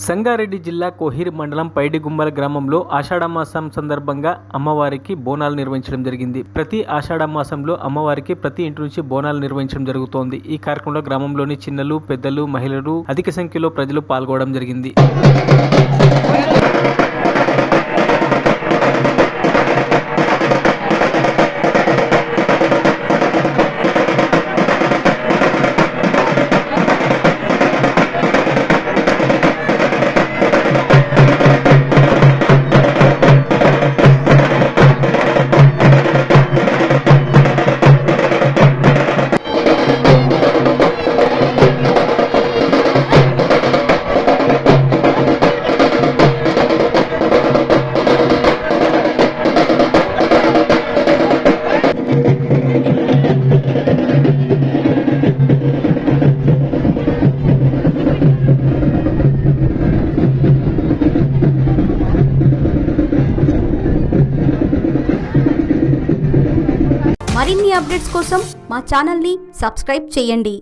సంగారెడ్డి జిల్లా కోహిర్ మండలం పైడిగుమ్మల గ్రామంలో ఆషాఢమాసం సందర్భంగా అమ్మవారికి బోనాలు నిర్వహించడం జరిగింది. ప్రతి ఆషాఢమాసంలో అమ్మవారికి ప్రతి ఇంటి నుంచి బోనాలు నిర్వహించడం జరుగుతోంది. ఈ కార్యక్రమంలో గ్రామంలోని చిన్నలు, పెద్దలు, మహిళలు అధిక సంఖ్యలో ప్రజలు పాల్గొనడం జరిగింది. మరిన్ని అప్డేట్స్ కోసం మా ఛానల్ని సబ్స్క్రైబ్ చేయండి.